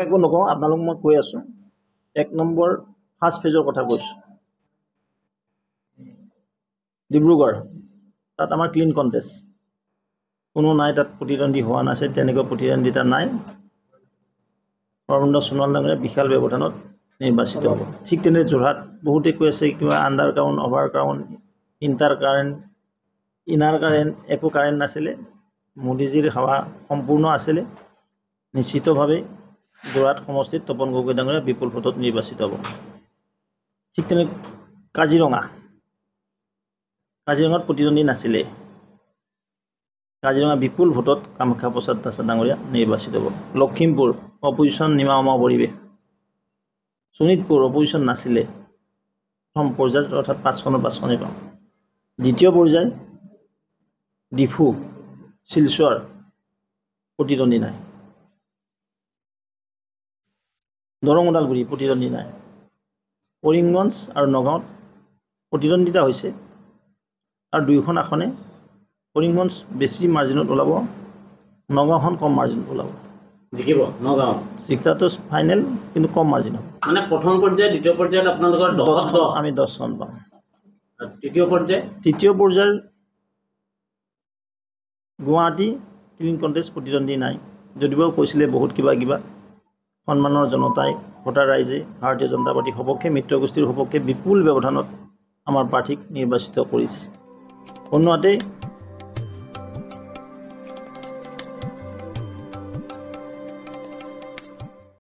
একো নকওঁ, আপোনালোক মই কৈ আছোঁ। 1 নম্বৰ ফাৰ্ষ্ট ফেজৰ কথা কৈছোঁ। ডিব্ৰুগড়, তাত আমাৰ ক্লিন কণ্টেষ্ট, কোনো নাই, তাত প্ৰতিদ্বন্দ্বী হোৱা নাছিল, তেনেকৈ প্ৰতিদ্বন্দ্বিতা নাই। সৰ্বানন্দ সোণোৱাল ডাঙৰীয়া বিশাল ব্যৱধানত নিৰ্বাচিত হ'ব। ঠিক তেনেদৰে যোৰহাট, বহুতে কৈ আছে কিবা under current, over current, inter current, inner current, একো কাৰেণ্ট নাছিলে। মোদীজীৰ হাৱা সম্পূৰ্ণ আছিলে। নিশ্চিতভাৱে যোৰহাট সমষ্টিত তপন গগৈ ডাঙৰীয়া বিপুল ভোটত নিৰ্বাচিত হ'ব। ঠিক তেনে কাজিৰঙাত প্ৰতিদ্বন্দ্বী নাছিলে। কাজিৰঙা বিপুল ভোটত কামাখ্যা প্ৰসাদ দাস ডাঙৰীয়া নিৰ্বাচিত হ'ব। লখিমপুৰ, অপজিশ্যন নিমাওমা পৰিৱেশ। শোণিতপুৰ, অপজিশ্যন নাছিলে। প্ৰথম পৰ্যায়ত অৰ্থাৎ 5খনৰ 5খনেই পাওঁ। দ্বিতীয় পৰ্যায় ডিফু, শিলচৰ, প্ৰতিদ্বন্দ্বী নাই। দৰং ওদালগুৰি, প্ৰতিদ্বন্দ্বী নাই। কৰিমগঞ্জ আৰু নগাঁৱত প্ৰতিদ্বন্দ্বিতা হৈছে, আৰু 2খন আসনে কৰিমগঞ্জ বেছি মাৰ্জিনত ওলাব, নগাঁওখন কম মাৰ্জিনত ওলাব। জিকিব নগাঁও, জিকাটো ফাইনেল, কিন্তু কম মাৰ্জিন হ'ব। মানে প্ৰথম পৰ্যায়, দ্বিতীয় পৰ্যায়ত আপোনালোকৰ 10খন, আমি 10খন পাম। তৃতীয় পৰ্যায়ৰ গুৱাহাটী ক্লিন কণ্টেষ্ট, প্ৰতিদ্বন্দ্বী নাই। যদিও কৈছিলে বহুত কিবা সন্মানৰ জনতাই, ভোটাৰ ৰাইজে ভাৰতীয় জনতা পাৰ্টীৰ সপক্ষে, মিত্ৰগোষ্ঠীৰ সপক্ষে বিপুল ব্যৱধানত আমাৰ প্ৰাৰ্থীক নিৰ্বাচিত কৰিছে। অন্যহাতে